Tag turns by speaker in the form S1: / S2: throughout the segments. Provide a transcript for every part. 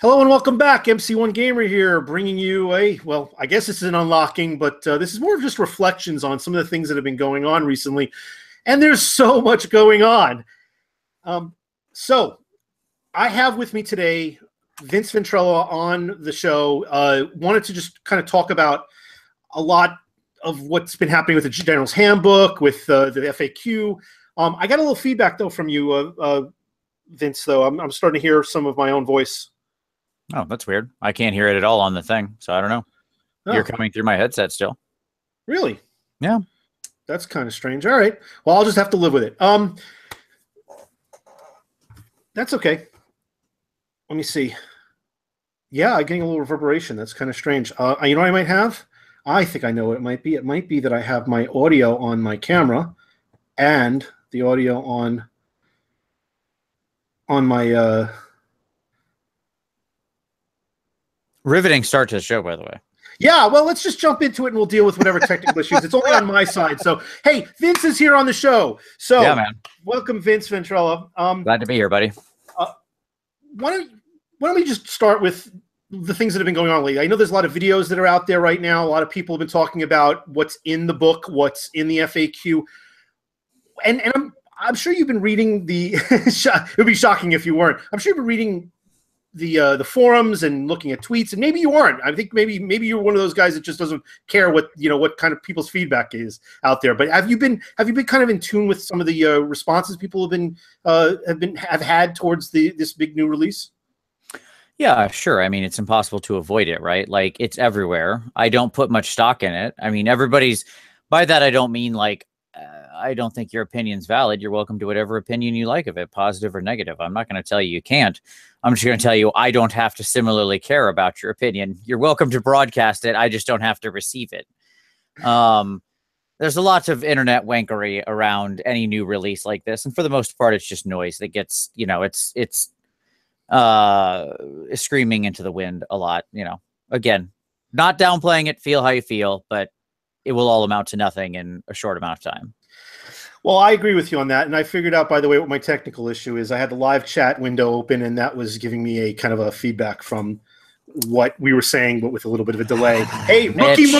S1: Hello and welcome back. MC1 Gamer here, bringing you well, I guess this is an unlocking, but this is more of just reflections on some of the things that have been going on recently. And there's so much going on. So I have with me today Vince Ventrella on the show. Wanted to just kind of talk about a lot of what's been happening with the General's Handbook, with the FAQ. I got a little feedback, though, from you, Vince, though. I'm starting to hear some of my own voice.
S2: Oh, that's weird. I can't hear it at all on the thing, so I don't know. Oh. You're coming through my headset still.
S1: Really?
S2: Yeah.
S1: That's kind of strange. All right. Well, I'll just have to live with it. That's okay. Let me see. Yeah, I'm getting a little reverberation. That's kind of strange. You know what I might have? I think I know what it might be. It might be that I have my audio on my camera and the audio on my
S2: riveting start to the show, by the way.
S1: Yeah, well, let's just jump into it and we'll deal with whatever technical issues. It's only on my side. So, hey, Vince is here on the show. So,
S2: yeah, man.
S1: Welcome, Vince Ventrella.
S2: Glad to be here, buddy.
S1: Why don't we just start with the things that have been going on lately? I know there's a lot of videos that are out there right now. A lot of people have been talking about what's in the book, what's in the FAQ. And I'm sure you've been reading the it would be shocking if you weren't. I'm sure you've been reading the forums and looking at tweets, and maybe you aren't. I think maybe you're one of those guys that just doesn't care what kind of people's feedback is out there. But have you been kind of in tune with some of the responses people have had towards this big new release?
S2: Yeah, sure. I mean, it's impossible to avoid it, right? Like, it's everywhere. I don't put much stock in it. I mean, everybody's, by that I don't mean like I don't think your opinion's valid. You're welcome to whatever opinion you like of it, positive or negative. I'm not going to tell you can't. I'm just going to tell you I don't have to similarly care about your opinion. You're welcome to broadcast it. I just don't have to receive it. There's a lot of internet wankery around any new release like this, and for the most part, it's just noise that gets, it's screaming into the wind a lot. Again, not downplaying it. Feel how you feel, but it will all amount to nothing in a short amount of time.
S1: Well, I agree with you on that. And I figured out, by the way, what my technical issue is. I had the live chat window open, and that was giving me a kind of a feedback from what we were saying, but with a little bit of a delay. Hey, rookie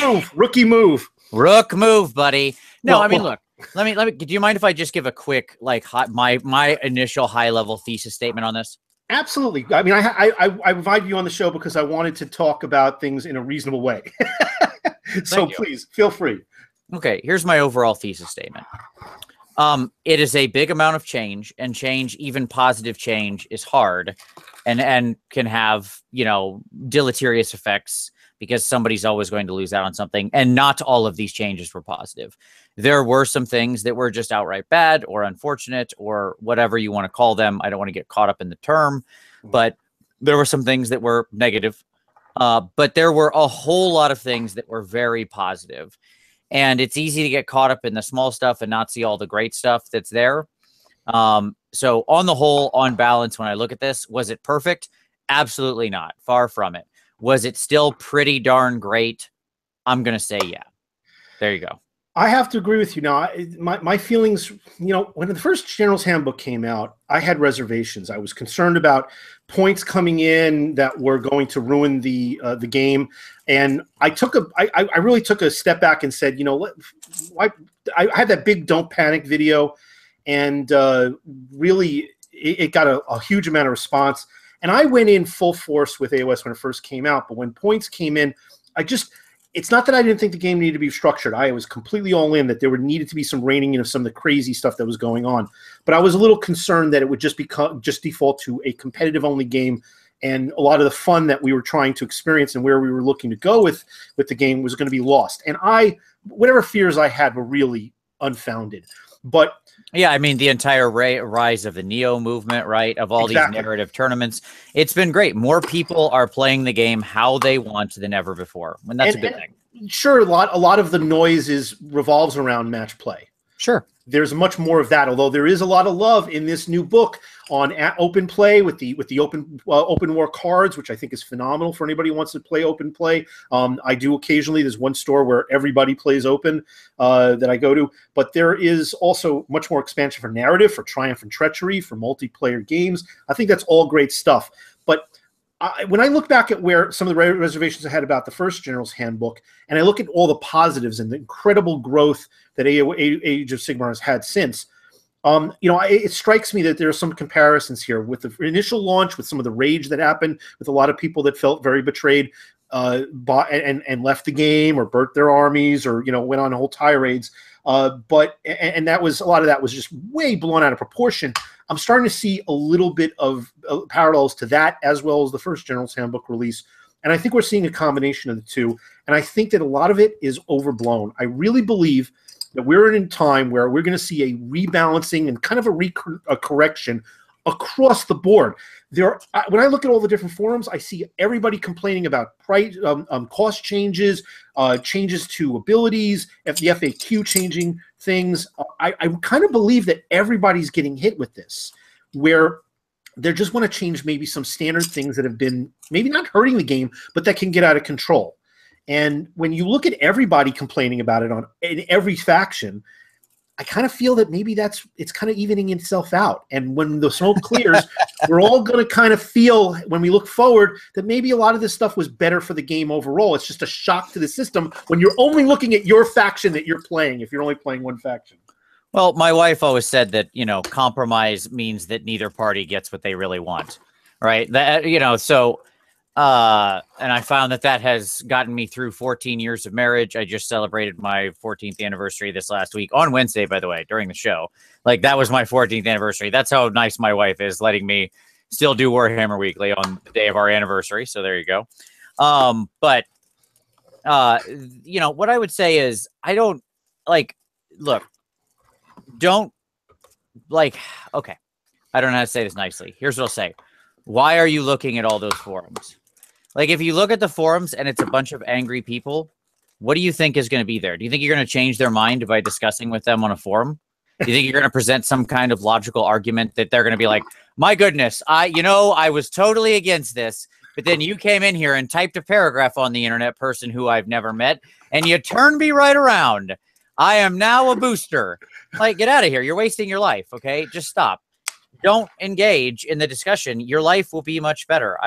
S1: move.
S2: Rook move, buddy. No, I mean, look, let me, do you mind if I just give a quick, like, my initial high level thesis statement on this?
S1: Absolutely. I mean, I invited you on the show because I wanted to talk about things in a reasonable way. So please feel free.
S2: Okay, here's my overall thesis statement. It is a big amount of change, and change, even positive change, is hard and can have, deleterious effects because somebody's always going to lose out on something. And not all of these changes were positive. There were some things that were just outright bad or unfortunate or whatever you want to call them. I don't want to get caught up in the term, but there were some things that were negative. But there were a whole lot of things that were very positive. And it's easy to get caught up in the small stuff and not see all the great stuff that's there. So on the whole, on balance, when I look at this, was it perfect? Absolutely not. Far from it. Was it still pretty darn great? I'm going to say yeah. There you go.
S1: I have to agree with you now. My feelings, when the first General's Handbook came out, I had reservations. I was concerned about points coming in that were going to ruin the game, and I really took a step back and said, I had that big "Don't Panic" video, and really it got a huge amount of response. And I went in full force with AOS when it first came out, but when points came in, it's not that I didn't think the game needed to be structured. I was completely all in that there needed to be some reining in of some of the crazy stuff that was going on. But I was a little concerned that it would just default to a competitive only game, and a lot of the fun that we were trying to experience and where we were looking to go with the game was going to be lost. And whatever fears I had were really unfounded. But
S2: yeah, I mean, the entire rise of the Neo movement, right, of all these narrative tournaments, it's been great. More people are playing the game how they want than ever before, and that's a good thing.
S1: Sure, a lot of the noise revolves around match play.
S2: Sure.
S1: There's much more of that, although there is a lot of love in this new book on open play with the open war cards, which I think is phenomenal for anybody who wants to play open play. I do occasionally. There's one store where everybody plays open that I go to, but there is also much more expansion for narrative, for triumph and treachery, for multiplayer games. I think that's all great stuff. But when I look back at where some of the reservations I had about the first General's Handbook, and I look at all the positives and the incredible growth that Age of Sigmar has had since, it strikes me that there are some comparisons here with the initial launch, with some of the rage that happened, with a lot of people that felt very betrayed, and left the game or burnt their armies or went on whole tirades. But that was, a lot of that was just way blown out of proportion. I'm starting to see a little bit of parallels to that, as well as the first General's Handbook release. And I think we're seeing a combination of the two. And I think that a lot of it is overblown. I really believe that we're in a time where we're going to see a rebalancing and kind of a correction across the board. When I look at all the different forums, I see everybody complaining about price, cost changes, changes to abilities, the FAQ changing things. I kind of believe that everybody's getting hit with this, where they just want to change maybe some standard things that have been maybe not hurting the game, but that can get out of control. And when you look at everybody complaining about it in every faction, I kind of feel that maybe it's kind of evening itself out. And when the smoke clears, we're all going to kind of feel, when we look forward, that maybe a lot of this stuff was better for the game overall. It's just a shock to the system when you're only looking at your faction that you're playing, if you're only playing one faction.
S2: Well, my wife always said that, compromise means that neither party gets what they really want, right? So... and I found that has gotten me through 14 years of marriage. I just celebrated my 14th anniversary this last week on Wednesday, by the way, during the show. Like, that was my 14th anniversary. That's how nice my wife is, letting me still do Warhammer Weekly on the day of our anniversary. So there you go. What I would say is, I don't okay. I don't know how to say this nicely. Here's what I'll say. Why are you looking at all those forums? Like, if you look at the forums and it's a bunch of angry people, what do you think is going to be there? Do you think you're going to change their mind by discussing with them on a forum? Do you think you're going to present some kind of logical argument that they're going to be like, my goodness, I was totally against this, but then you came in here and typed a paragraph on the internet, person who I've never met, and you turned me right around. I am now a booster. Like, get out of here. You're wasting your life, okay? Just stop. Don't engage in the discussion. Your life will be much better.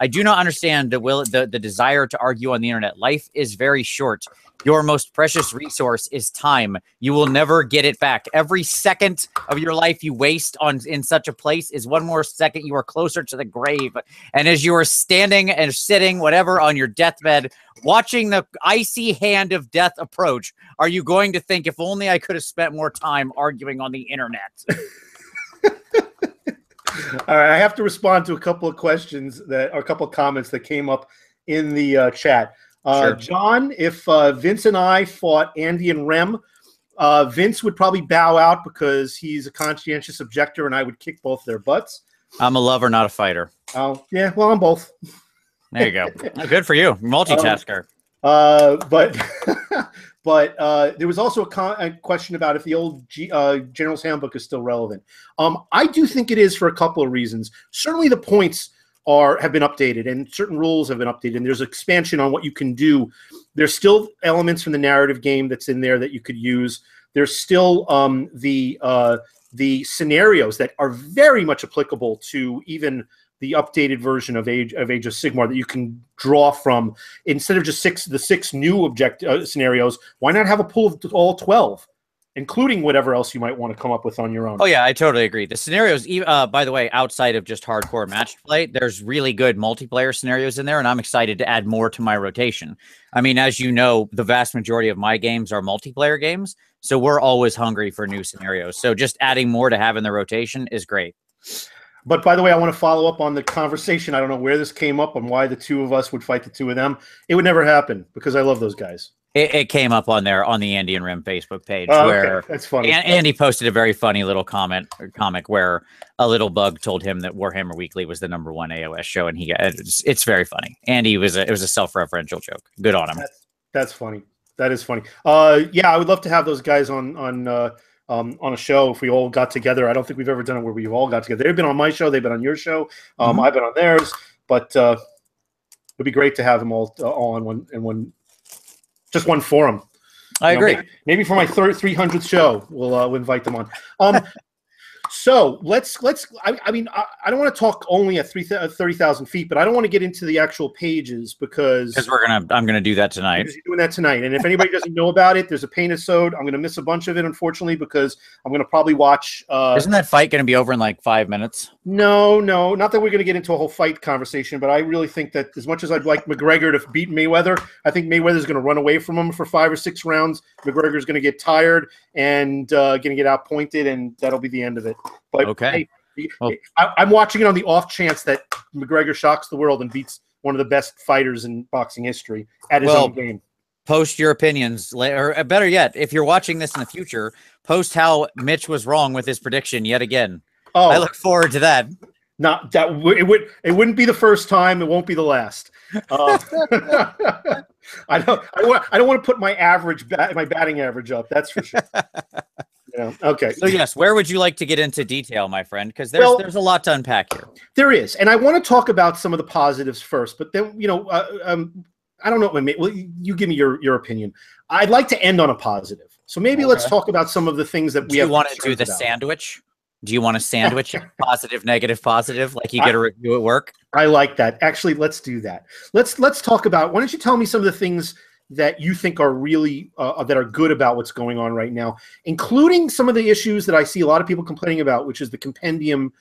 S2: I do not understand the desire to argue on the internet. Life is very short. Your most precious resource is time. You will never get it back. Every second of your life you waste in such a place is one more second you are closer to the grave. And as you are standing and sitting, whatever, on your deathbed, watching the icy hand of death approach, are you going to think, if only I could have spent more time arguing on the internet?
S1: All right, I have to respond to a couple of questions a couple of comments that came up in the chat. Sure. John, if Vince and I fought Andy and Rem, Vince would probably bow out because he's a conscientious objector, and I would kick both their butts.
S2: I'm a lover, not a fighter.
S1: Oh, yeah, well, I'm both.
S2: There you go. Good for you, multitasker.
S1: But there was also a question about if the old General's Handbook is still relevant. I do think it is, for a couple of reasons. Certainly the points have been updated, and certain rules have been updated, and there's expansion on what you can do. There's still elements from the narrative game that's in there that you could use. There's still the scenarios that are very much applicable to even the updated version of Age of Sigmar that you can draw from. Instead of just the six new scenarios, why not have a pool of all 12, including whatever else you might want to come up with on your own?
S2: Oh yeah, I totally agree. The scenarios, by the way, outside of just hardcore match play, there's really good multiplayer scenarios in there, and I'm excited to add more to my rotation. I mean, as you know, the vast majority of my games are multiplayer games, so we're always hungry for new scenarios. So just adding more to have in the rotation is great.
S1: But by the way, I want to follow up on the conversation. I don't know where this came up and why the two of us would fight the two of them. It would never happen because I love those guys.
S2: It came up on the Andy and Rim Facebook page, where
S1: okay. That's funny.
S2: Andy posted a very funny little comic where a little bug told him that Warhammer Weekly was the #1 AOS show, and it's very funny. Andy it was a self-referential joke. Good on him.
S1: That's funny. That is funny. Yeah, I would love to have those guys on a show if we all got together. I don't think we've ever done it where we've all got together. They've been on my show. They've been on your show. I've been on theirs. But it'd be great to have them all on one forum.
S2: I agree.
S1: Maybe for my 300th show, we'll invite them on. So I mean, I don't want to talk only at 30,000 feet, but I don't want to get into the actual pages because
S2: I'm gonna do that tonight.
S1: Because you're doing that tonight. And if anybody doesn't know about it, there's a painted sode. I'm gonna miss a bunch of it, unfortunately, because I'm gonna probably watch.
S2: Isn't that fight gonna be over in like 5 minutes?
S1: No, not that we're gonna get into a whole fight conversation, but I really think that as much as I'd like McGregor to beat Mayweather, I think Mayweather's gonna run away from him for 5 or 6 rounds. McGregor's gonna get tired and gonna get outpointed, and that'll be the end of it. But
S2: okay,
S1: hey, I'm watching it on the off chance that McGregor shocks the world and beats one of the best fighters in boxing history at his own game.
S2: Post your opinions, or better yet, if you're watching this in the future, post how Mitch was wrong with his prediction yet again. Oh, I look forward to that.
S1: Not that it wouldn't be the first time. It won't be the last. I don't want to put my batting average up. That's for sure. Yeah. Okay.
S2: So yes, where would you like to get into detail, my friend? Because there's a lot to unpack here.
S1: There is, and I want to talk about some of the positives first. But then, I don't know. Well, you give me your opinion. I'd like to end on a positive. So maybe let's talk about some of the things that we have.
S2: Do you want to do the sandwich? Do you want to sandwich it? Positive, negative, positive, like you get a review at work?
S1: I like that. Actually, let's do that. Let's talk about. Why don't you tell me some of the things that you think are really that are good about what's going on right now, including some of the issues that I see a lot of people complaining about, which is the compendium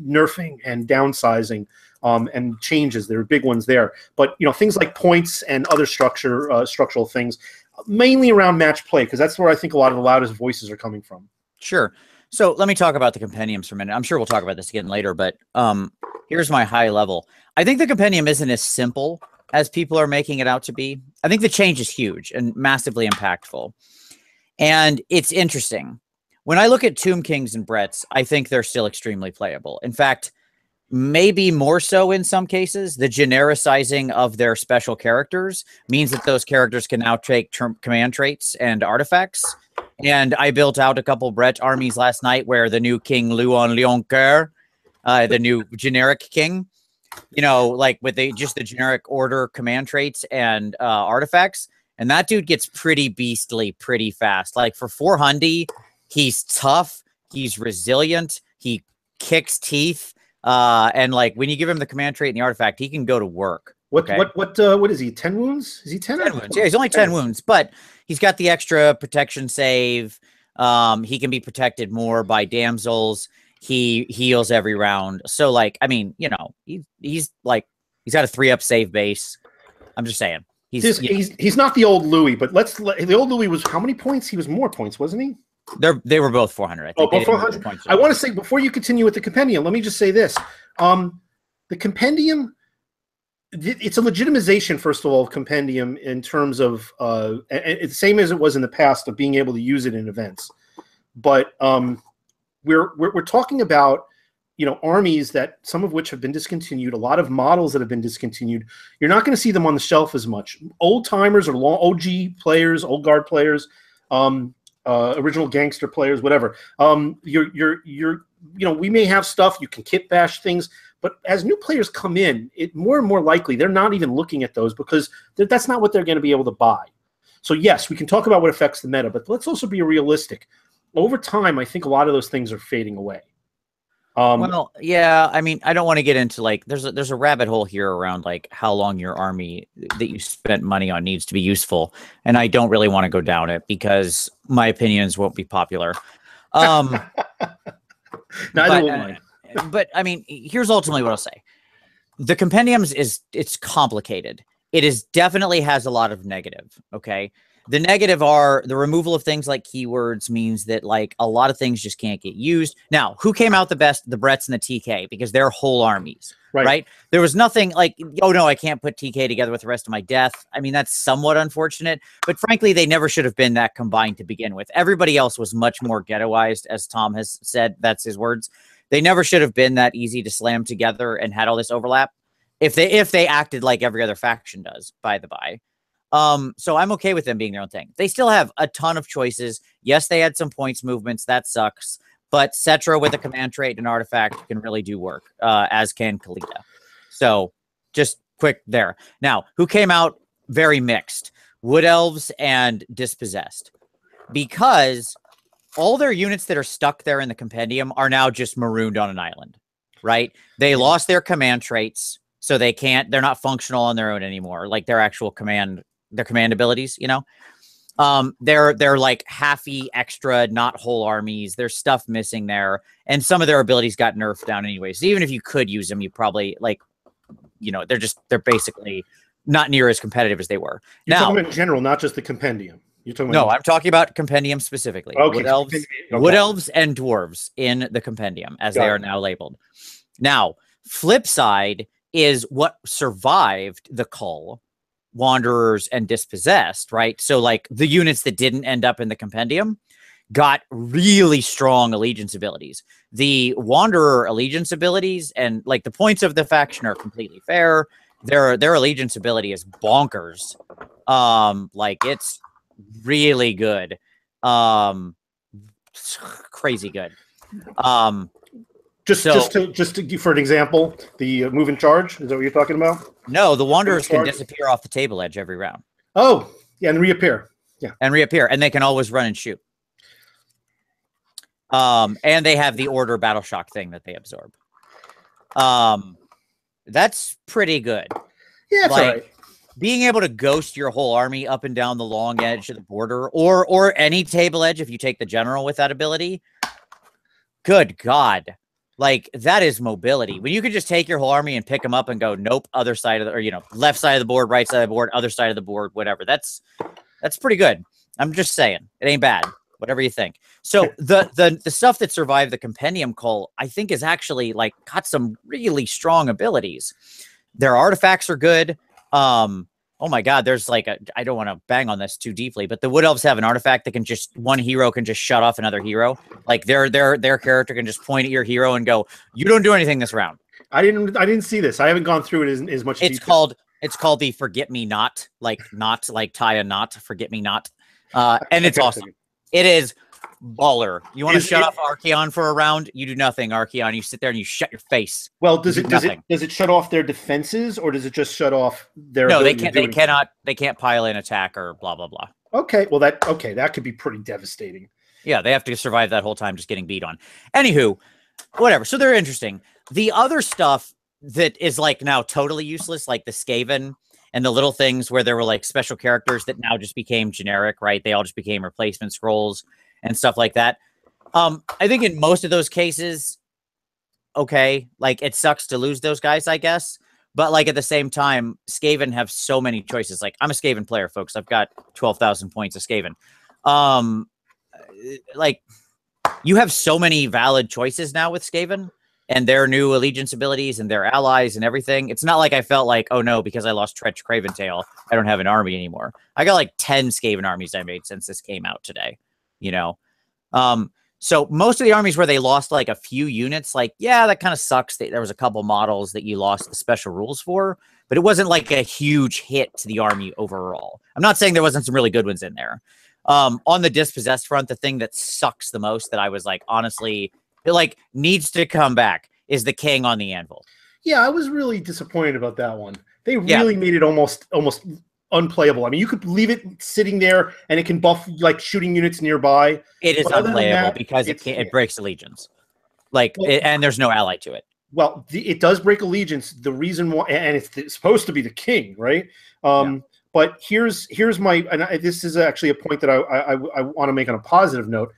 S1: nerfing and downsizing and changes. There are big ones there, but things like points and other structural things, mainly around match play, because that's where I think a lot of the loudest voices are coming from.
S2: Sure. So let me talk about the compendiums for a minute. I'm sure we'll talk about this again later, but here's my high level. I think the compendium isn't as simple as people are making it out to be. I think the change is huge and massively impactful. And it's interesting. When I look at Tomb Kings and Bretts, I think they're still extremely playable. In fact, maybe more so in some cases. The genericizing of their special characters means that those characters can now take command traits and artifacts. And I built out a couple Brett armies last night where the new King Luon Leoncoeur, the new generic king, like with just the generic order command traits and artifacts. And that dude gets pretty beastly pretty fast. Like for 400, he's tough. He's resilient. He kicks teeth. And like when you give him the command trait and the artifact, he can go to work.
S1: What is he? 10 wounds? Is he 10?
S2: 10 wounds. Yeah, he's only 10 wounds, but he's got the extra protection save. He can be protected more by damsels. He heals every round. So like, I mean, he's got a 3-up save base. I'm just saying.
S1: He's not the old Louis, but the old Louis was how many points? He was more points, wasn't he?
S2: They were both 400. I think
S1: both 400. I want to say, before you continue with the compendium, let me just say this. The compendium, it's a legitimization, first of all, of compendium in terms of it's the same as it was in the past of being able to use it in events. But we're talking about armies that some of which have been discontinued, a lot of models that have been discontinued. You're not going to see them on the shelf as much. Old timers or OG players, old guard players, original gangster players, whatever. We may have stuff, you can kit bash things, but as new players come in, it more and more likely they're not even looking at those because that's not what they're going to be able to buy. So yes, we can talk about what affects the meta, but let's also be realistic. Over time, I think a lot of those things are fading away.
S2: Well, yeah, I mean, I don't want to get into like there's a rabbit hole here around like how long your army that you spent money on needs to be useful, and I don't really want to go down it because my opinions won't be popular.
S1: Neither will mine.
S2: But I mean, here's ultimately what I'll say: the compendiums it's complicated. It definitely has a lot of negative. Okay. The negative are the removal of things like keywords means that like a lot of things just can't get used. Now, who came out the best? The Bretts and the TK, because they're whole armies, right? There was nothing like, oh no, I can't put TK together with the rest of my death. I mean, that's somewhat unfortunate, but frankly, they never should have been that combined to begin with. Everybody else was much more ghettoized, as Tom has said. That's his words. They never should have been that easy to slam together and had all this overlap. If they acted like every other faction does, by the by. So I'm okay with them being their own thing. They still have a ton of choices. Yes, they had some points movements. That sucks. But Cetra with a command trait and artifact can really do work, as can Kalita. So just quick there. Now, who came out very mixed? Wood Elves and Dispossessed. Because all their units that are stuck there in the compendium are now just marooned on an island, right? They lost their command traits, so they're not functional on their own anymore, like their actual command abilities, you know? They're like halfy extra, not whole armies. There's stuff missing there, and some of their abilities got nerfed down anyway. So even if you could use them, you probably they're basically not near as competitive as they were.
S1: You're talking about in general, not just the compendium. You're talking about
S2: I'm talking about compendium specifically.
S1: Okay,
S2: Wood elves and dwarves in the compendium as they are now labeled. Now, flip side is what survived the cull. Wanderers and dispossessed, right? So like the units that didn't end up in the compendium got really strong allegiance abilities. The wanderer allegiance abilities and like the points of the faction are completely fair. Their allegiance ability is bonkers. Like it's really good. Crazy good.
S1: Just to for an example, the move and charge, is that what you're talking about?
S2: No, the wanderers can disappear off the table edge every round.
S1: Oh, yeah, and reappear. Yeah. And
S2: reappear, and they can always run and shoot. And they have the order battle shock thing that they absorb. That's pretty good.
S1: Yeah, it's all right.
S2: Being able to ghost your whole army up and down the long edge of the border, or any table edge if you take the general with that ability. Good God. Like, that is mobility. When you could just take your whole army and pick them up and go, nope, other side of the, or, left side of the board, right side of the board, other side of the board, whatever. That's pretty good. I'm just saying. It ain't bad. Whatever you think. So the stuff that survived the compendium cull, I think is actually, like, got some really strong abilities. Their artifacts are good. Oh my God, there's like I don't want to bang on this too deeply, but the Wood Elves have an artifact that can one hero can just shut off another hero. Like their character can just point at your hero and go, "You don't do anything this round."
S1: I didn't see this. I haven't gone through it as much.
S2: It's called the Forget Me Not, like tie a knot, Forget Me Not, and it's awesome. It is baller. You want to shut off Archaon for a round? You do nothing, Archaon. You sit there and you shut your face.
S1: Well, does it shut off their defenses, or does it just shut off their?
S2: No, they can't. They can't pile in attack or blah blah blah.
S1: Okay, well that could be pretty devastating.
S2: Yeah, they have to survive that whole time just getting beat on. Anywho, whatever. So they're interesting. The other stuff that is like now totally useless, like the Skaven and the little things where there were like special characters that now just became generic, right? They all just became replacement scrolls and stuff like that. I think in most of those cases, okay, like it sucks to lose those guys, I guess. But like at the same time, Skaven have so many choices. Like I'm a Skaven player, folks. I've got 12,000 points of Skaven. Like you have so many valid choices now with Skaven and their new allegiance abilities and their allies and everything. It's not like I felt like, oh no, because I lost Tretch Craventail, I don't have an army anymore. I got like 10 Skaven armies I made since this came out today. So most of the armies where they lost like a few units, like, yeah, that kind of sucks. There was a couple models that you lost the special rules for, but it wasn't like a huge hit to the army overall. I'm not saying there wasn't some really good ones in there. On the dispossessed front, the thing that sucks the most that I was like, honestly, it like needs to come back is the king on the anvil.
S1: Yeah, I was really disappointed about that one. They really made it almost unplayable. I mean, you could leave it sitting there and it can buff like shooting units nearby.
S2: It is unplayable because it breaks allegiance. And there's no ally to it.
S1: Well, it does break allegiance. The reason why, and it's supposed to be the king, right? But here's my, and this is actually a point that I want to make on a positive note.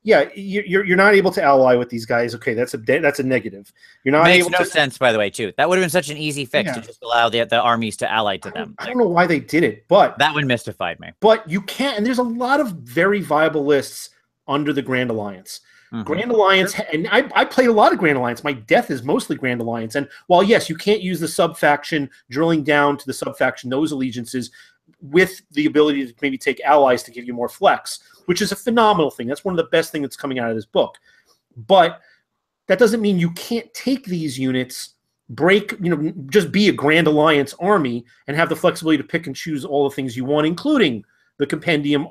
S1: Yeah, you're not able to ally with these guys. Okay, that's a negative. You're not able to. Makes no
S2: sense, by the way, too. That would have been such an easy fix to just allow the armies to ally to them.
S1: I don't know why they did it, but
S2: that one mystified me.
S1: But you can't, and there's a lot of very viable lists under the Grand Alliance. Grand Alliance, and I played a lot of Grand Alliance. My death is mostly Grand Alliance, and while yes, you can't use the sub-faction, drilling down to the sub-faction, those allegiances, with the ability to maybe take allies to give you more flex, which is a phenomenal thing. That's one of the best things that's coming out of this book. But that doesn't mean you can't take these units, just be a Grand Alliance army and have the flexibility to pick and choose all the things you want, including the compendium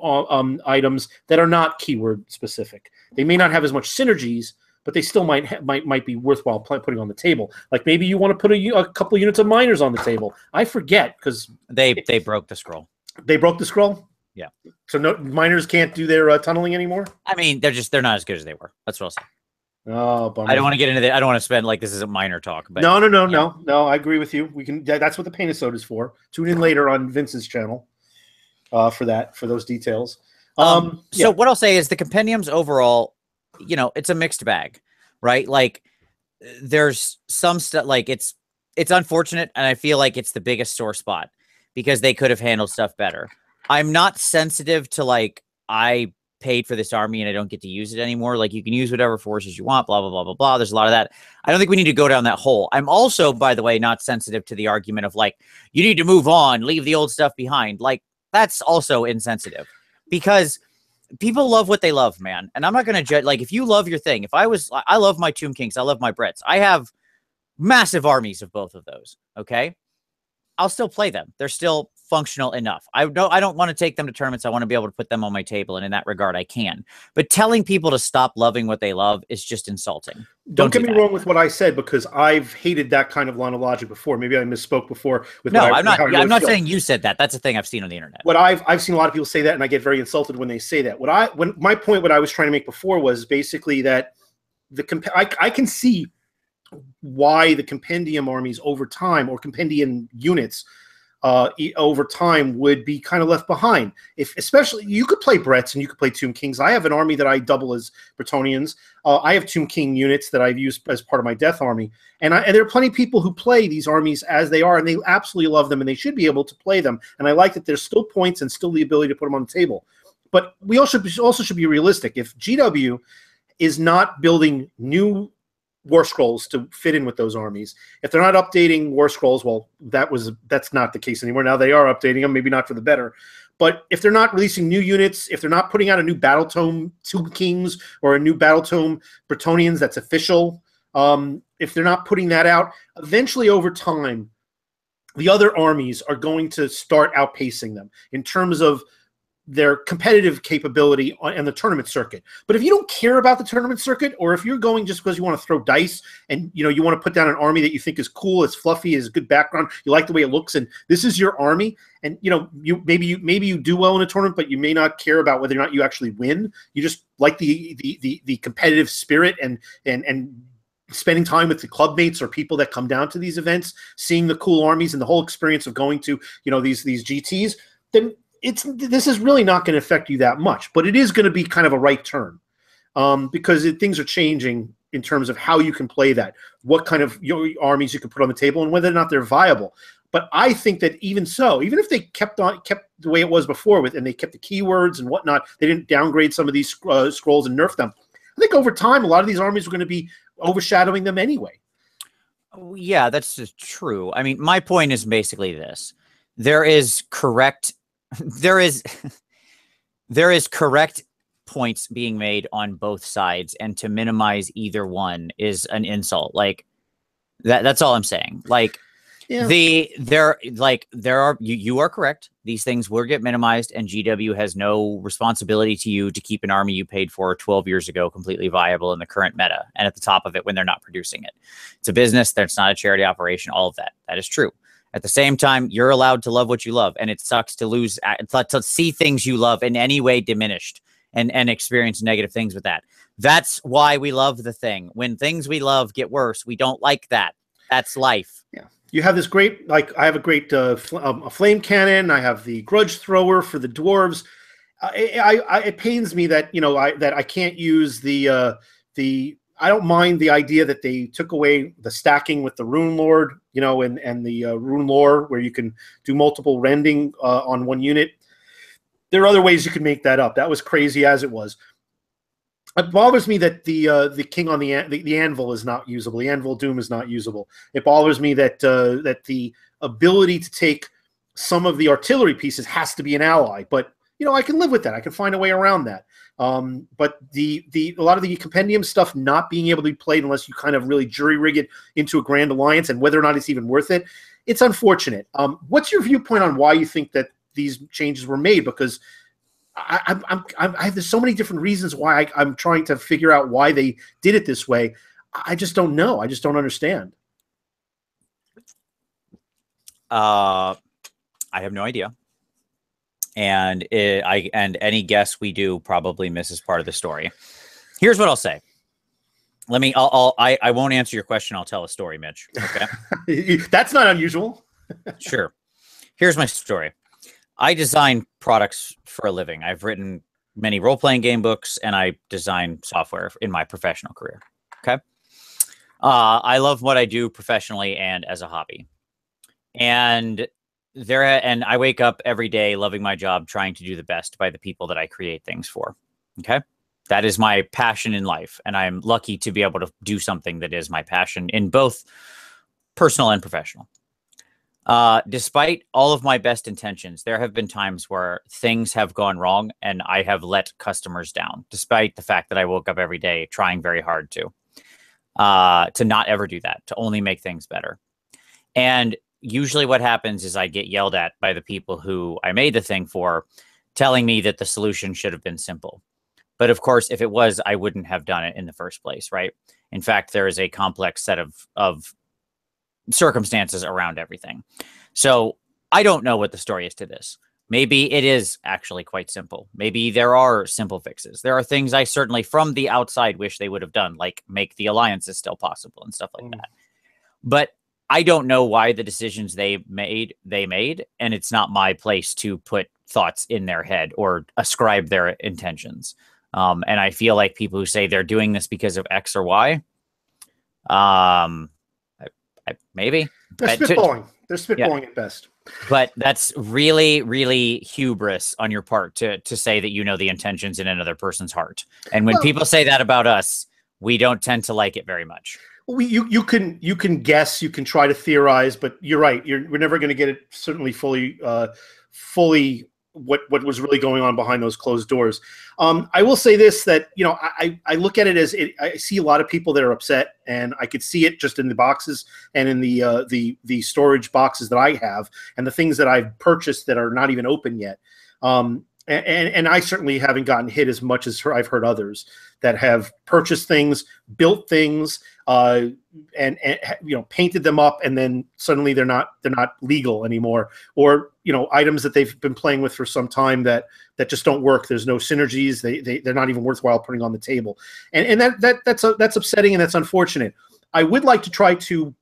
S1: items that are not keyword specific. They may not have as much synergies, but they still might be worthwhile putting on the table. Like maybe you want to put a couple units of miners on the table. I forget because
S2: they broke the scroll.
S1: They broke the scroll?
S2: Yeah.
S1: So no miners can't do their tunneling anymore.
S2: I mean, they're not as good as they were. That's what I'll say.
S1: Oh, bummer.
S2: I don't want to get into that. I don't want to spend like this isn't miner talk. But
S1: no. I agree with you. We can. That's what the paint episode is for. Tune in later on Vince's channel for those details.
S2: So what I'll say is the compendiums overall, it's a mixed bag, right? Like there's some stuff like it's unfortunate, and I feel like it's the biggest sore spot because they could have handled stuff better. I'm not sensitive to like I paid for this army and I don't get to use it anymore. Like you can use whatever forces you want, blah, blah, blah, blah, blah. There's a lot of that. I don't think we need to go down that hole. I'm also, by the way, not sensitive to the argument of like, you need to move on, leave the old stuff behind. Like that's also insensitive because people love what they love, man. And I'm not going to judge. Like if you love your thing, I love my Tomb Kings. I love my Brits. I have massive armies of both of those. Okay. I'll still play them. They're still functional enough. I don't want to take them to tournaments. I want to be able to put them on my table. And in that regard, I can. But telling people to stop loving what they love is just insulting.
S1: Don't get me wrong with what I said, because I've hated that kind of line of logic before. Maybe I misspoke before.
S2: I'm not saying you said that. That's a thing I've seen on the internet.
S1: What I've seen a lot of people say that, and I get very insulted when they say that. What I was trying to make before was basically that I can see why the compendium armies over time, or compendium units over time, would be kind of left behind. Especially you could play Bretts and you could play Tomb Kings. I have an army that I double as Bretonnians. I have Tomb King units that I've used as part of my Death Army, and there are plenty of people who play these armies as they are, and they absolutely love them, and they should be able to play them. And I like that there's still points and still the ability to put them on the table. But we also should be realistic. If GW is not building new War Scrolls to fit in with those armies, if they're not updating War Scrolls, well, that's not the case anymore. Now they are updating them, maybe not for the better. But if they're not releasing new units, if they're not putting out a new Battle Tome Tomb Kings or a new Battle Tome Bretonnians that's official, if they're not putting that out, eventually over time, the other armies are going to start outpacing them in terms of their competitive capability on the tournament circuit. But if you don't care about the tournament circuit, or if you're going just because you want to throw dice and you want to put down an army that you think is cool, it's fluffy, is good background, you like the way it looks, and this is your army, and maybe you do well in a tournament, but you may not care about whether or not you actually win. You just like the competitive spirit and spending time with the club mates or people that come down to these events, seeing the cool armies and the whole experience of going to these GTs, then this is really not going to affect you that much. But it is going to be kind of a right turn, because things are changing in terms of how you can play that, what kind of armies you can put on the table, and whether or not they're viable. But I think that even if they kept the way it was before and they kept the keywords and whatnot, they didn't downgrade some of these scrolls and nerf them, I think over time a lot of these armies are going to be overshadowing them anyway.
S2: Yeah, that's just true. I mean, my point is basically this: there is correct points being made on both sides, and to minimize either one is an insult. Like that's all I'm saying. Like, yeah. You are correct. These things will get minimized, and GW has no responsibility to you to keep an army you paid for 12 years ago completely viable in the current meta and at the top of it when they're not producing it. It's a business. That's not a charity operation. All of that. That is true. At the same time, you're allowed to love what you love, and it sucks to see things you love in any way diminished and experience negative things with that. That's why we love the thing. When things we love get worse, we don't like that. That's life. Yeah.
S1: You have this great, like, I have a great a flame cannon. I have the grudge thrower for the dwarves. It pains me that that I can't use the. I don't mind the idea that they took away the stacking with the Rune Lord, and the Rune Lore, where you can do multiple rending on one unit. There are other ways you can make that up. That was crazy as it was. It bothers me that the king on the anvil is not usable. The Anvil Doom is not usable. It bothers me that that the ability to take some of the artillery pieces has to be an ally. But I can live with that. I can find a way around that. But a lot of the compendium stuff not being able to be played unless you kind of really jury rig it into a grand alliance, and whether or not it's even worth it, it's unfortunate. What's your viewpoint on why you think that these changes were made? Because there's so many different reasons why I'm trying to figure out why they did it this way. I just don't know. I just don't understand.
S2: I have no idea. and any guess we do probably misses part of the story. Here's what I'll say. I won't answer your question. I'll tell a story, Mitch. Okay.
S1: That's not unusual.
S2: Sure. Here's my story. I design products for a living. I've written many role-playing game books, and I design software in my professional career. Okay. I love what I do professionally and as a hobby. And I wake up every day loving my job, trying to do the best by the people that I create things for. Okay. That is my passion in life. And I'm lucky to be able to do something that is my passion in both personal and professional. Despite all of my best intentions, there have been times where things have gone wrong and I have let customers down, despite the fact that I woke up every day trying very hard to not ever do that, to only make things better. And usually what happens is I get yelled at by the people who I made the thing for, telling me that the solution should have been simple. But of course, if it was, I wouldn't have done it in the first place, right? In fact, there is a complex set of circumstances around everything. So I don't know what the story is to this. Maybe it is actually quite simple. Maybe there are simple fixes. There are things I certainly from the outside wish they would have done, like make the alliances still possible and stuff like that. But I don't know why the decisions they made, and it's not my place to put thoughts in their head or ascribe their intentions. And I feel like people who say they're doing this because of X or Y, maybe.
S1: They're spitballing. They're spitballing at best.
S2: But that's really, really hubris on your part to say that you know the intentions in another person's heart. And when people say that about us, we don't tend to like it very much.
S1: You can guess, you can try to theorize, but you're right. We're never going to get it certainly fully what was really going on behind those closed doors. I will say this, that I look at it as I see a lot of people that are upset, and I could see it just in the boxes and in the storage boxes that I have and the things that I've purchased that are not even open yet. And I certainly haven't gotten hit as much as I've heard others that have purchased things, built things, and painted them up, and then suddenly they're not legal anymore, or items that they've been playing with for some time that just don't work. There's no synergies. They're not even worthwhile putting on the table, and that's upsetting, and that's unfortunate. I would like to try to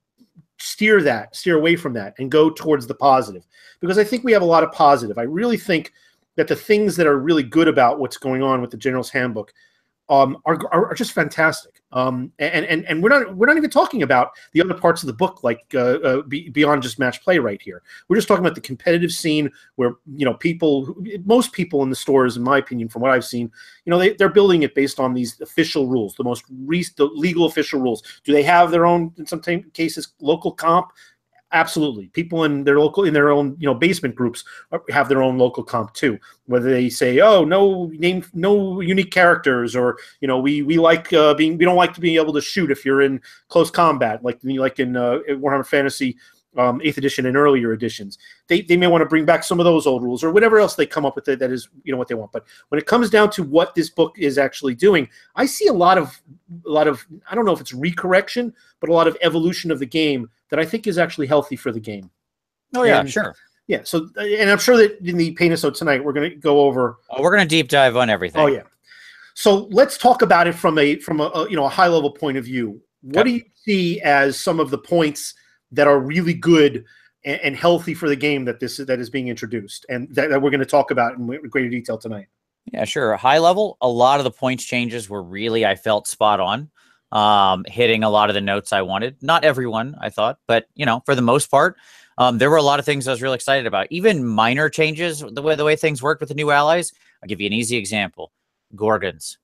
S1: steer away from that and go towards the positive, because I think we have a lot of positive. I really think that the things that are really good about what's going on with the General's Handbook are just fantastic. And we're not even talking about the other parts of the book, like beyond just match play right here. We're just talking about the competitive scene where most people in the stores, in my opinion, from what I've seen, they're building it based on these official rules, the legal official rules. Do they have their own, in some cases, local comp? Absolutely. People in their own basement groups have their own local comp too. Whether they say, oh, no unique characters, or we don't like to be able to shoot if you're in close combat, like in Warhammer Fantasy 8th edition and earlier editions. They may want to bring back some of those old rules, or whatever else they come up with that is what they want. But when it comes down to what this book is actually doing, I see a lot of I don't know if it's recorrection, but a lot of evolution of the game that I think is actually healthy for the game.
S2: Oh yeah, sure.
S1: Yeah. So, and I'm sure that in the paint episode tonight, we're going to go over.
S2: We're going to deep dive on everything.
S1: Oh yeah. So let's talk about it from a high level point of view. What do you see as some of the points that are really good and healthy for the game that is being introduced, and that we're going to talk about in greater detail tonight?
S2: Yeah, sure. High level, a lot of the points changes were really, I felt, spot on. Hitting a lot of the notes I wanted. Not everyone, I thought, but for the most part, there were a lot of things I was really excited about. Even minor changes, the way things worked with the new allies. I'll give you an easy example: Gorgons,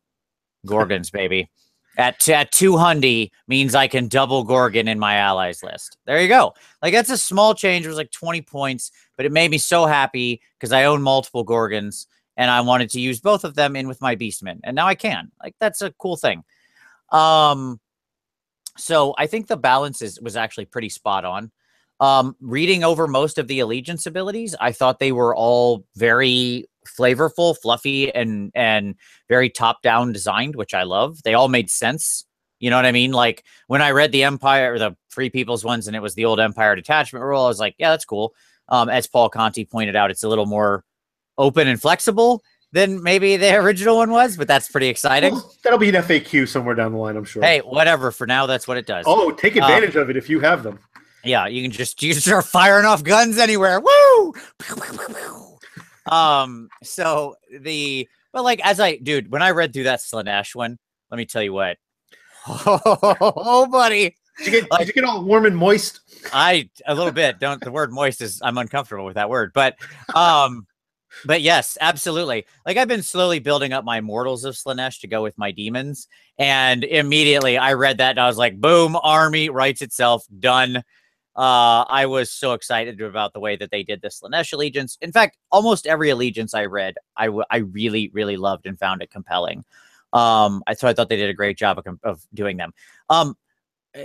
S2: baby. At 200 means I can double Gorgon in my allies list. There you go. Like, that's a small change. It was like 20 points, but it made me so happy because I own multiple Gorgons and I wanted to use both of them in with my Beastmen, and now I can. Like, that's a cool thing. So I think the balance was actually pretty spot on. Reading over most of the allegiance abilities, I thought they were all very flavorful, fluffy, and very top-down designed, which I love. They all made sense. You know what I mean? Like, when I read the Empire, or the Free People's ones, and it was the old Empire detachment rule, I was like, yeah, that's cool. As Paul Conti pointed out, it's a little more open and flexible than maybe the original one was, but that's pretty exciting.
S1: Well, that'll be an FAQ somewhere down the line, I'm sure.
S2: Hey, whatever. For now, that's what it does.
S1: Oh, take advantage of it if you have them.
S2: Yeah, you can start firing off guns anywhere. Woo! But like dude, when I read through that Slaanesh one, let me tell you what. Oh, buddy.
S1: Did you get all warm and moist?
S2: A little bit. The word moist I'm uncomfortable with that word, but yes, absolutely. Like I've been slowly building up my mortals of Slaanesh to go with my demons, and immediately I read that and I was like, boom, army writes itself, done. I was so excited about the way that they did the Slaanesh allegiance. In fact, almost every allegiance I read, I really, really loved and found it compelling. So I thought they did a great job of doing them.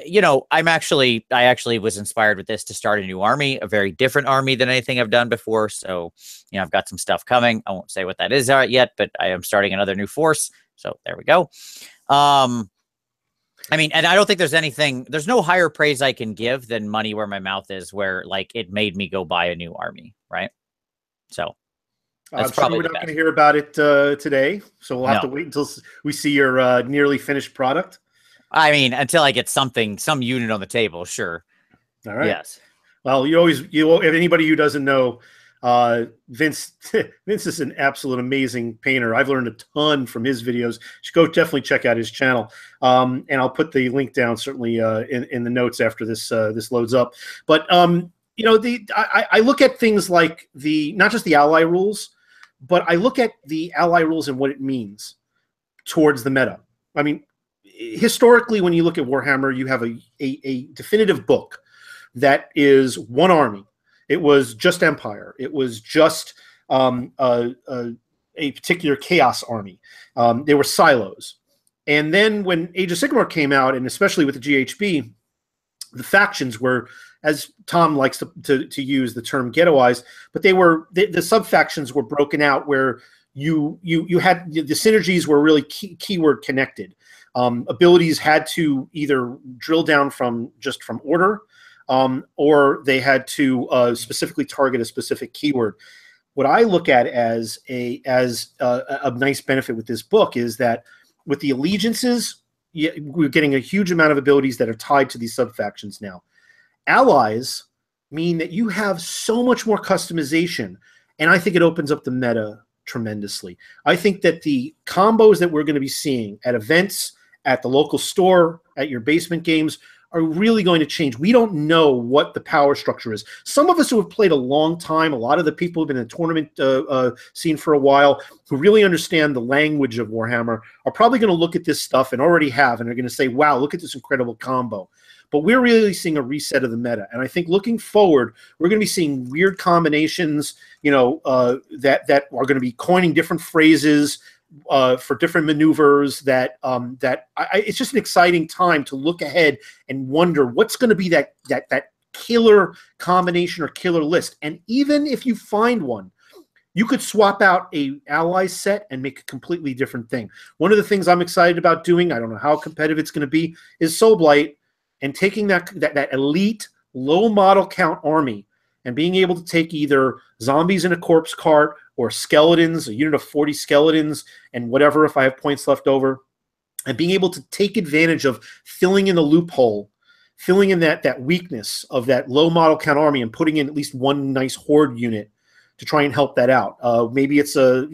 S2: You know, I actually was inspired with this to start a new army, a very different army than anything I've done before. So, you know, I've got some stuff coming. I won't say what that is yet, but I am starting another new force. So there we go. I mean, and I don't think there's no higher praise I can give than money where my mouth is, where like it made me go buy a new army. Right. So
S1: I'm sure we're not going to hear about it today. So we'll have to wait until we see your nearly finished product.
S2: I mean, until I get some unit on the table, sure.
S1: All right.
S2: Yes.
S1: Well, if anybody who doesn't know, Vince is an absolute amazing painter. I've learned a ton from his videos. You should go definitely check out his channel. And I'll put the link down certainly in the notes after this loads up. But you know, I look at things like not just the ally rules, but I look at the ally rules and what it means towards the meta. I mean, historically, when you look at Warhammer, you have a definitive book that is one army. It was just Empire. It was just a particular Chaos army. There were silos. And then when Age of Sigmar came out, and especially with the GHB, the factions were, as Tom likes to use the term, ghettoized, but the sub-factions were broken out where you had the synergies were really keyword connected. Abilities had to either drill down from order, or they had to specifically target a specific keyword. What I look at as a nice benefit with this book is that with the allegiances, we're getting a huge amount of abilities that are tied to these sub-factions now. Allies mean that you have so much more customization, and I think it opens up the meta tremendously. I think that the combos that we're going to be seeing at events, at the local store, at your basement games, are really going to change. We don't know what the power structure is. Some of us who have played a long time, a lot of the people who have been in the tournament scene for a while, who really understand the language of Warhammer, are probably going to look at this stuff, and already have, and are going to say, wow, look at this incredible combo. But we're really seeing a reset of the meta. And I think looking forward, we're going to be seeing weird combinations, you know, that are going to be coining different phrases for different maneuvers. It's just an exciting time to look ahead and wonder what's going to be that killer combination or killer list. And even if you find one, you could swap out a ally set and make a completely different thing. One of the things I'm excited about doing, I don't know how competitive it's going to be, is Soul Blight, and taking that elite low model count army and being able to take either zombies in a corpse cart or skeletons, a unit of 40 skeletons and whatever if I have points left over, and being able to take advantage of filling in the loophole, filling in that weakness of that low model count army and putting in at least one nice horde unit to try and help that out. Maybe it's a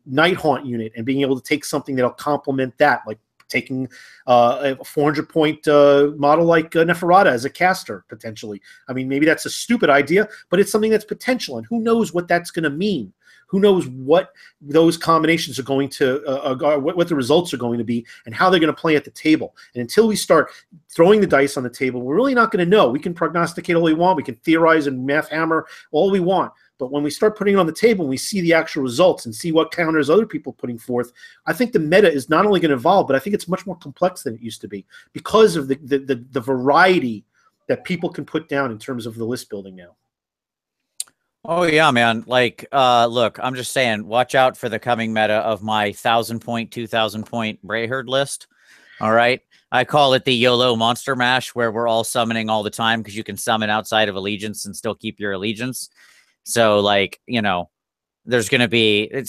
S1: Night Haunt unit and being able to take something that'll complement that, like taking a 400-point model like Neferata as a caster, potentially. I mean, maybe that's a stupid idea, but it's something that's potential, and who knows what that's going to mean. Who knows what those combinations are going to, what the results are going to be, and how they're going to play at the table. And until we start throwing the dice on the table, we're really not going to know. We can prognosticate all we want. We can theorize and math hammer all we want. But when we start putting it on the table and we see the actual results and see what counters other people are putting forth, I think the meta is not only going to evolve, but I think it's much more complex than it used to be because of the variety that people can put down in terms of the list building now.
S2: Oh yeah, man. Like, look, I'm just saying, watch out for the coming meta of my 1,000-point, 2,000-point Brayherd list. All right. I call it the YOLO monster mash, where we're all summoning all the time because you can summon outside of allegiance and still keep your allegiance. So like, you know, it's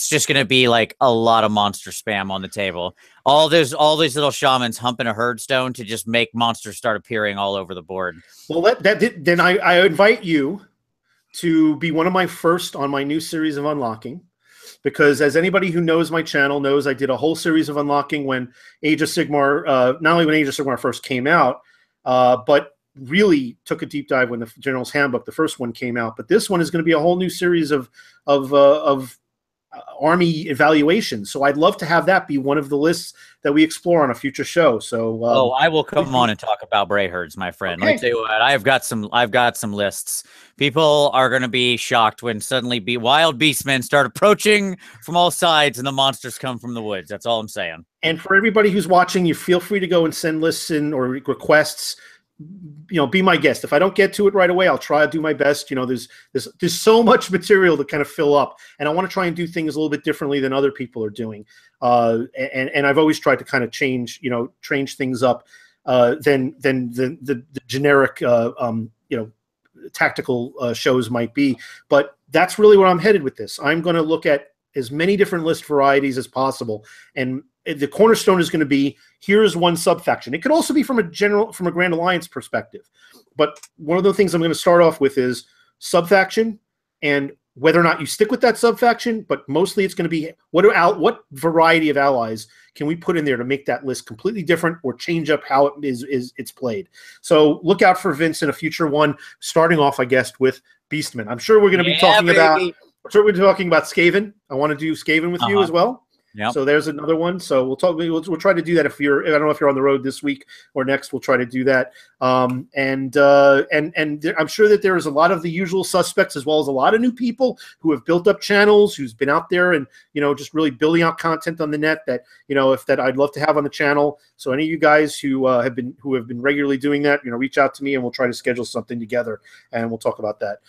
S2: just gonna be like a lot of monster spam on the table. All these little shamans humping a herdstone to just make monsters start appearing all over the board.
S1: Well, then I invite you to be one of my first on my new series of unlocking, because as anybody who knows my channel knows, I did a whole series of unlocking when Age of Sigmar, not only when Age of Sigmar first came out, but really took a deep dive when the General's Handbook, the first one, came out. But this one is going to be a whole new series of army evaluations. So I'd love to have that be one of the lists that we explore on a future show. So
S2: I will come on and talk about Bray herds, my friend. Okay. Let me tell you what, I've got some lists. People are going to be shocked when suddenly wild beastmen start approaching from all sides and the monsters come from the woods. That's all I'm saying. And
S1: for everybody who's watching, you feel free to go and send lists in or requests. You know, be my guest. If I don't get to it right away, I'll try to do my best. You know, there's so much material to kind of fill up, and I want to try and do things a little bit differently than other people are doing. And I've always tried to kind of change things up than the generic tactical shows might be. But that's really where I'm headed with this. I'm going to look at as many different list varieties as possible, and the cornerstone is going to be, here's one subfaction. It could also be from a Grand Alliance perspective. But one of the things I'm going to start off with is subfaction, and whether or not you stick with that subfaction, but mostly it's going to be what variety of allies can we put in there to make that list completely different or change up how it's played. So look out for Vince in a future one, starting off, I guess, with Beastmen. I'm sure we're going to be talking about Skaven. I want to do Skaven with you as well. Yep. So there's another one. So we'll try to do that. I don't know if you're on the road this week or next, we'll try to do that. And I'm sure that there is a lot of the usual suspects, as well as a lot of new people who have built up channels, who's been out there and, just really building out content on the net that, I'd love to have on the channel. So any of you guys who have been regularly doing that, reach out to me and we'll try to schedule something together and we'll talk about that.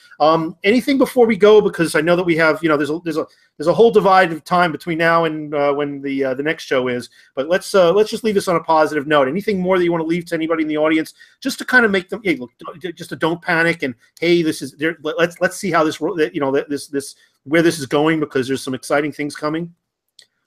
S1: Anything before we go, because I know that we have, there's a whole divide of time between now and when the next show is. But let's just leave this on a positive note. Anything more that you want to leave to anybody in the audience, just to kind of make them, hey, look, just to don't panic, and hey, this is there. Let's see how this where this is going, because there's some exciting things coming.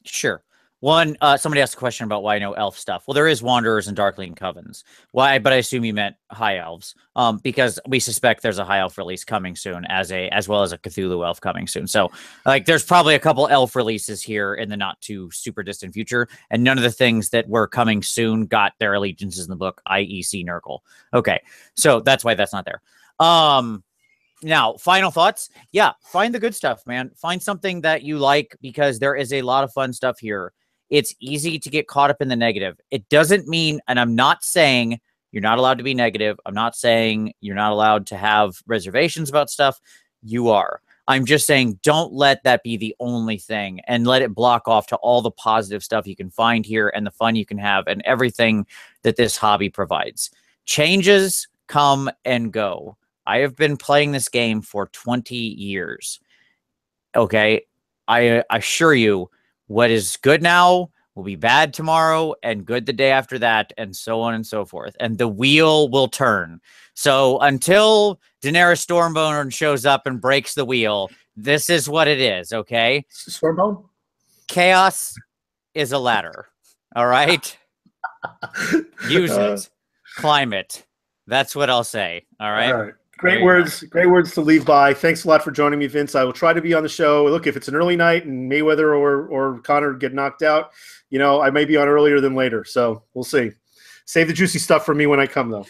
S2: Sure. One, somebody asked a question about why no elf stuff. Well, there is Wanderers and Darkling Covens. Why? But I assume you meant High Elves, because we suspect there's a High Elf release coming soon, as well as a Cthulhu Elf coming soon. So, like, there's probably a couple elf releases here in the not too super distant future, and none of the things that were coming soon got their allegiances in the book, i.e., C. Nurgle. Okay, so that's why that's not there. Now, final thoughts. Yeah, find the good stuff, man. Find something that you like, because there is a lot of fun stuff here. It's easy to get caught up in the negative. It doesn't mean, and I'm not saying you're not allowed to be negative. I'm not saying you're not allowed to have reservations about stuff. You are. I'm just saying don't let that be the only thing, and let it block off to all the positive stuff you can find here and the fun you can have and everything that this hobby provides. Changes come and go. I have been playing this game for 20 years. Okay? I assure you, what is good now will be bad tomorrow, and good the day after that, and so on and so forth. And the wheel will turn. So until Daenerys Stormborn shows up and breaks the wheel, this is what it is, okay?
S1: Stormborn?
S2: Chaos is a ladder, all right? Use it. Climb it. That's what I'll say, all right?
S1: All right. Great words to leave by. Thanks a lot for joining me, Vince. I will try to be on the show. Look, if it's an early night and Mayweather or Connor get knocked out, I may be on earlier than later. So we'll see. Save the juicy stuff for me when I come, though.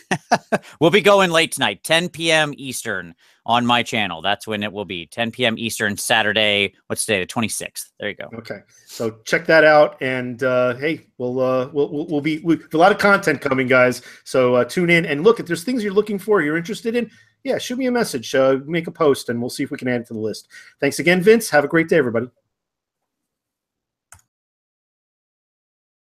S2: We'll be going late tonight, 10 p.m. Eastern on my channel. That's when it will be, 10 p.m. Eastern, Saturday. What's today? The 26th. There you go.
S1: Okay, so check that out, and hey, we'll be with a lot of content coming, guys. So tune in and look. If there's things you're looking for, you're interested in, yeah, shoot me a message. Make a post, and we'll see if we can add it to the list. Thanks again, Vince. Have a great day, everybody.